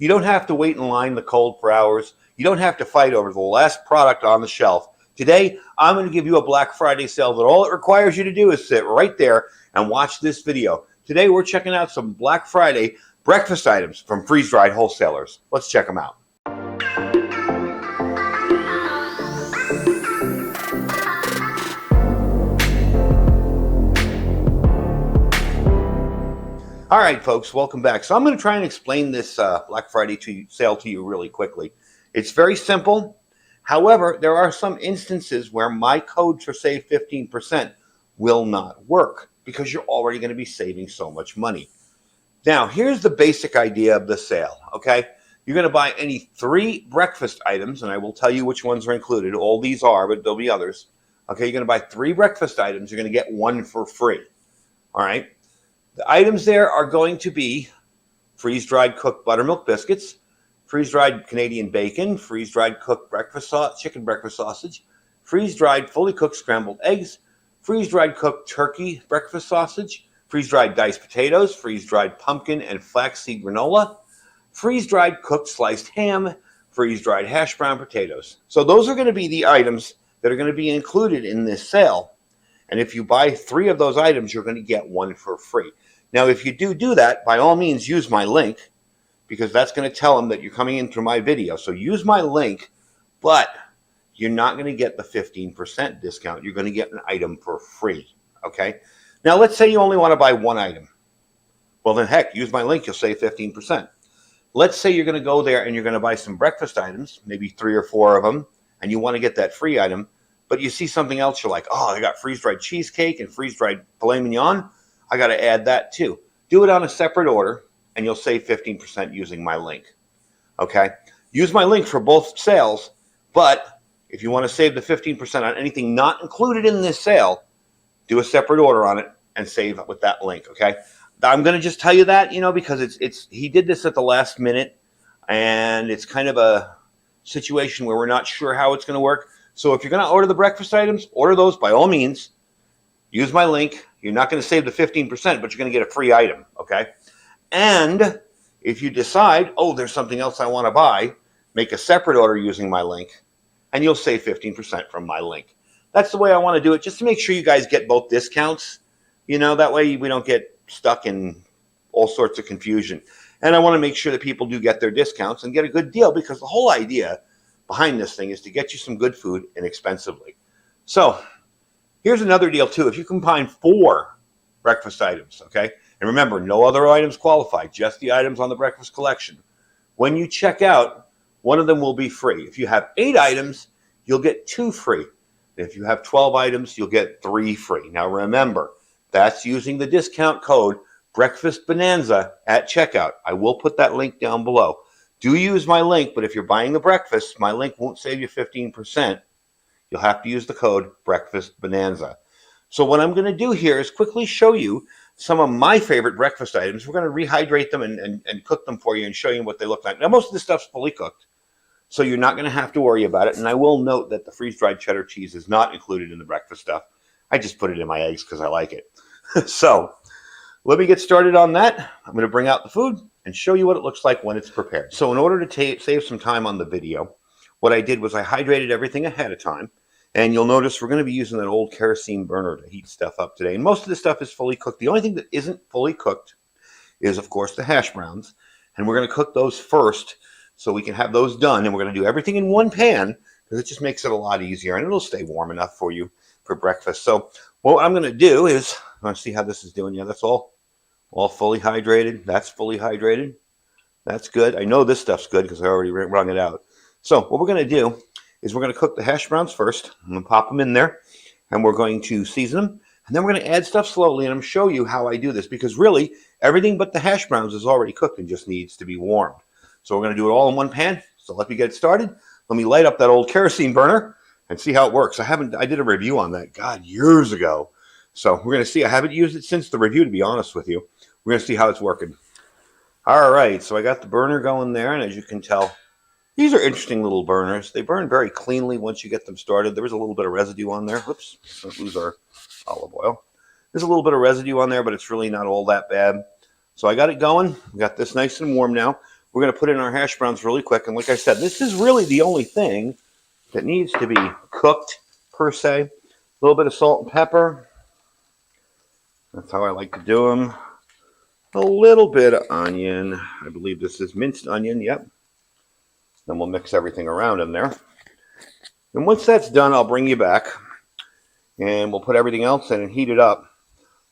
You don't have to wait in line in the cold for hours. You don't have to fight over the last product on the shelf. Today, I'm going to give you a Black Friday sale that all it requires you to do is sit right there and watch this video. Today, we're checking out some Black Friday breakfast items from freeze-dried wholesalers. Let's check them out. All right, folks, welcome back. So I'm going to try and explain this Black Friday sale to you really quickly. It's very simple. However, there are some instances where my code for save 15% will not work because you're already going to be saving so much money. Now, here's the basic idea of the sale, okay? You're going to buy any 3 breakfast items, and I will tell you which ones are included. All these are, but there'll be others. Okay, you're going to buy 3 breakfast items. You're going to get 1 for free, all right? The items there are going to be freeze-dried cooked buttermilk biscuits, freeze-dried Canadian bacon, freeze-dried cooked chicken breakfast sausage, freeze-dried fully cooked scrambled eggs, freeze-dried cooked turkey breakfast sausage, freeze-dried diced potatoes, freeze-dried pumpkin and flaxseed granola, freeze-dried cooked sliced ham, freeze-dried hash brown potatoes. So those are going to be the items that are going to be included in this sale. And if you buy 3 of those items, you're going to get 1 for free. Now, if you do that, by all means, use my link, because that's going to tell them that you're coming in through my video. So use my link, but you're not going to get the 15% discount. You're going to get an item for free, okay? Now, let's say you only want to buy 1 item. Well, then, heck, use my link. You'll save 15%. Let's say you're going to go there and you're going to buy some breakfast items, maybe 3 or 4 of them, and you want to get that free item. But you see something else, you're like, oh, I got freeze-dried cheesecake and freeze-dried filet mignon. I got to add that too. Do it on a separate order, and you'll save 15% using my link, okay? Use my link for both sales, but if you want to save the 15% on anything not included in this sale, do a separate order on it and save with that link, okay? I'm going to just tell you that, because he did this at the last minute, and it's kind of a situation where we're not sure how it's going to work. So if you're going to order the breakfast items, order those by all means. Use my link. You're not going to save the 15%, but you're going to get a free item, okay? And if you decide, oh, there's something else I want to buy, make a separate order using my link, and you'll save 15% from my link. That's the way I want to do it, just to make sure you guys get both discounts. That way we don't get stuck in all sorts of confusion. And I want to make sure that people do get their discounts and get a good deal, because the whole idea behind this thing is to get you some good food inexpensively. So here's another deal too. If you combine 4 breakfast items, okay, and remember, no other items qualify, just the items on the breakfast collection. When you check out, 1 of them will be free. If you have 8 items, you'll get 2 free. If you have 12 items, you'll get 3 free. Now remember, that's using the discount code Breakfast Bonanza at checkout. I will put that link down below. Do use my link, but if you're buying the breakfast, my link won't save you 15%. You'll have to use the code Breakfast Bonanza. So what I'm going to do here is quickly show you some of my favorite breakfast items. We're going to rehydrate them and cook them for you and show you what they look like. Now, most of this stuff's fully cooked, so you're not going to have to worry about it. And I will note that the freeze-dried cheddar cheese is not included in the breakfast stuff. I just put it in my eggs because I like it. So let me get started on that. I'm going to bring out the food and show you what it looks like when it's prepared. So in order to save some time on the video, what I did was I hydrated everything ahead of time. And you'll notice we're going to be using that old kerosene burner to heat stuff up today. And most of this stuff is fully cooked. The only thing that isn't fully cooked is, of course, the hash browns. And we're going to cook those first so we can have those done. And we're going to do everything in one pan because it just makes it a lot easier. And it'll stay warm enough for you for breakfast. So what I'm going to do is, I want to see how this is doing. Yeah, that's all fully hydrated. That's fully hydrated. That's good. I know this stuff's good because I already wrung it out. So what we're going to do is we're going to cook the hash browns first. I'm going to pop them in there, and we're going to season them. And then we're going to add stuff slowly, and I'm going to show you how I do this, because really, everything but the hash browns is already cooked and just needs to be warmed. So we're going to do it all in one pan. So let me get started. Let me light up that old kerosene burner and see how it works. I did a review on that, God, years ago. So we're going to see. I haven't used it since the review, to be honest with you. We're going to see how it's working. All right, so I got the burner going there, and as you can tell, these are interesting little burners. They burn very cleanly once you get them started. There was a little bit of residue on there. Whoops, don't lose our olive oil. There's a little bit of residue on there, but it's really not all that bad. So I got it going. We got this nice and warm now. We're going to put in our hash browns really quick. And like I said, this is really the only thing that needs to be cooked, per se. A little bit of salt and pepper. That's how I like to do them. A little bit of onion. I believe this is minced onion, yep. Then we'll mix everything around in there. And once that's done, I'll bring you back. And we'll put everything else in and heat it up.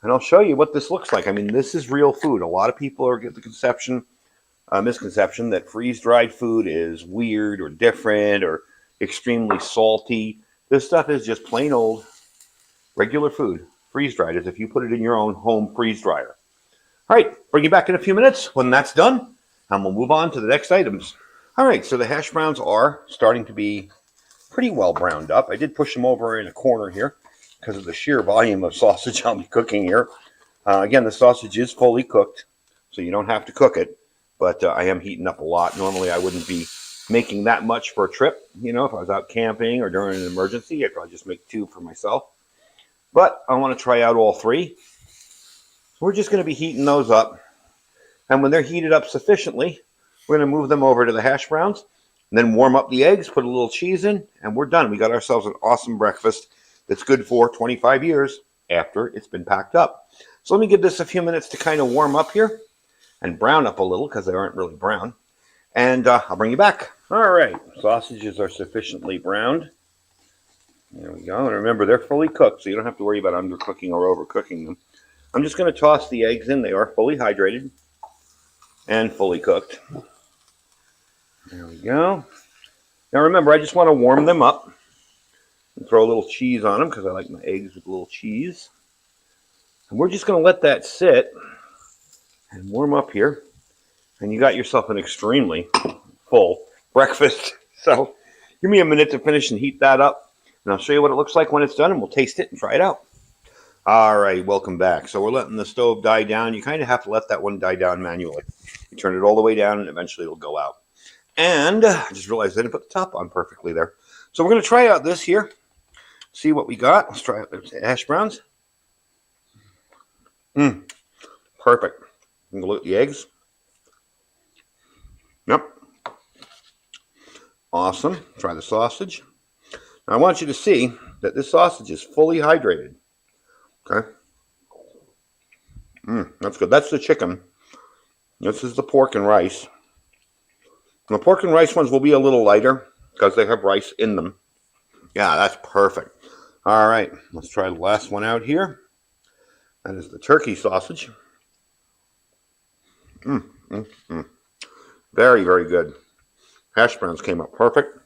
And I'll show you what this looks like. I mean, this is real food. A lot of people get the misconception that freeze-dried food is weird or different or extremely salty. This stuff is just plain old regular food, freeze-dried, as if you put it in your own home freeze dryer. All right, bring you back in a few minutes when that's done, and we'll move on to the next items. All right, so the hash browns are starting to be pretty well browned up. I did push them over in a corner here because of the sheer volume of sausage I'll be cooking here. Again, the sausage is fully cooked, so you don't have to cook it, but I am heating up a lot. Normally, I wouldn't be making that much for a trip. You know, if I was out camping or during an emergency, I'd probably just make 2 for myself. But I want to try out all 3. We're just going to be heating those up. And when they're heated up sufficiently, we're going to move them over to the hash browns, and then warm up the eggs, put a little cheese in, and we're done. We got ourselves an awesome breakfast that's good for 25 years after it's been packed up. So let me give this a few minutes to kind of warm up here and brown up a little because they aren't really brown. And I'll bring you back. All right, sausages are sufficiently browned. There we go. And remember, they're fully cooked, so you don't have to worry about undercooking or overcooking them. I'm just going to toss the eggs in. They are fully hydrated and fully cooked. There we go. Now remember, I just want to warm them up and throw a little cheese on them because I like my eggs with a little cheese. And we're just going to let that sit and warm up here. And you got yourself an extremely full breakfast. So give me a minute to finish and heat that up. And I'll show you what it looks like when it's done, and we'll taste it and try it out. All right, welcome back. So we're letting the stove die down. You kind of have to let that one die down manually. You turn it all the way down, and eventually it'll go out. And I just realized I didn't put the top on perfectly there. So we're going to try out this here. See what we got. Let's try out the hash browns. Perfect. I'm going to look at the eggs. Yep. Awesome. Try the sausage. Now I want you to see that this sausage is fully hydrated. Okay. That's good. That's the chicken. This is the pork and rice. The pork and rice ones will be a little lighter because they have rice in them. Yeah, that's perfect. All right, let's try the last one out here. That is the turkey sausage. Very, very good. Hash browns came up perfect.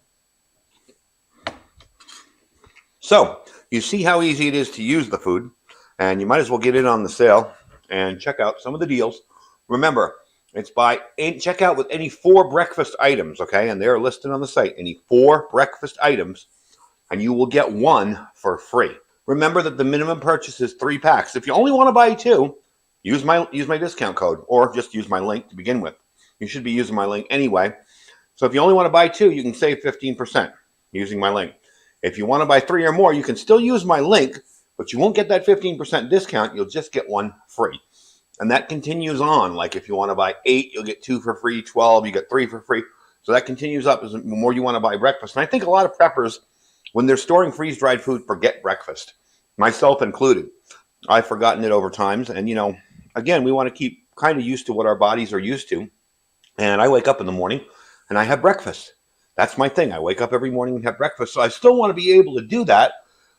So, you see how easy it is to use the food, and you might as well get in on the sale and check out some of the deals. Remember, it's check out with any 4 breakfast items, okay? And they're listed on the site. Any 4 breakfast items, and you will get 1 for free. Remember that the minimum purchase is 3 packs. If you only want to buy 2, use my discount code, or just use my link to begin with. You should be using my link anyway. So if you only want to buy 2, you can save 15% using my link. If you want to buy 3 or more, you can still use my link, but you won't get that 15% discount. You'll just get 1 free. And that continues on. Like if you want to buy 8, you'll get 2 for free. 12, you get 3 for free. So that continues up as the more you want to buy breakfast. And I think a lot of preppers, when they're storing freeze-dried food, forget breakfast, myself included. I've forgotten it over times. And, again, we want to keep kind of used to what our bodies are used to. And I wake up in the morning and I have breakfast. That's my thing. I wake up every morning and have breakfast. So I still want to be able to do that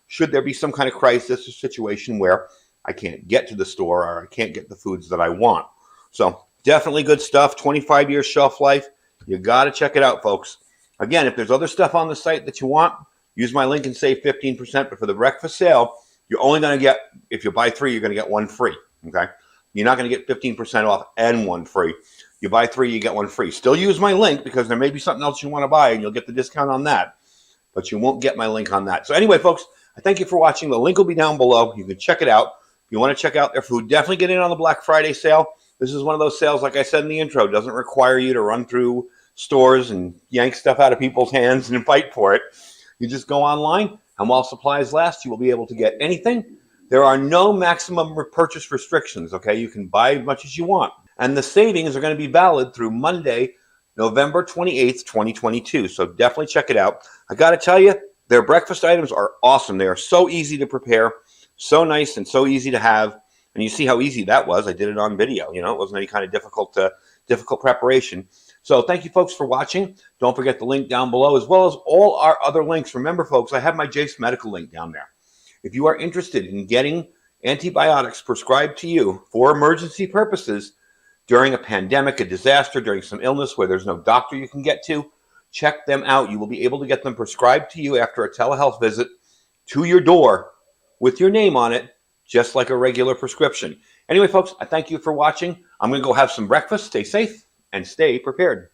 should there be some kind of crisis or situation where I can't get to the store or I can't get the foods that I want. So definitely good stuff. 25 years shelf life. You got to check it out, folks. Again, if there's other stuff on the site that you want, use my link and save 15%. But for the breakfast sale, you're only going to get, if you buy 3, you're going to get 1 free. Okay? You're not going to get 15% off and 1 free. You buy 3, you get 1 free. Still use my link because there may be something else you want to buy and you'll get the discount on that. But you won't get my link on that. So anyway, folks, I thank you for watching. The link will be down below. You can check it out. If you want to check out their food, definitely get in on the Black Friday sale. This is one of those sales, like I said in the intro, doesn't require you to run through stores and yank stuff out of people's hands and fight for it. You just go online, and while supplies last, you will be able to get anything. There are no maximum purchase restrictions, okay? You can buy as much as you want. And the savings are going to be valid through Monday, November 28th, 2022. So definitely check it out. I got to tell you, their breakfast items are awesome. They are so easy to prepare, so nice and so easy to have. And you see how easy that was. I did it on video. You know, it wasn't any kind of difficult preparation. So thank you, folks, for watching. Don't forget the link down below, as well as all our other links. Remember, folks, I have my Jace Medical link down there. If you are interested in getting antibiotics prescribed to you for emergency purposes during a pandemic, a disaster, during some illness where there's no doctor you can get to, check them out. You will be able to get them prescribed to you after a telehealth visit to your door with your name on it, just like a regular prescription. Anyway, folks, I thank you for watching. I'm going to go have some breakfast. Stay safe and stay prepared.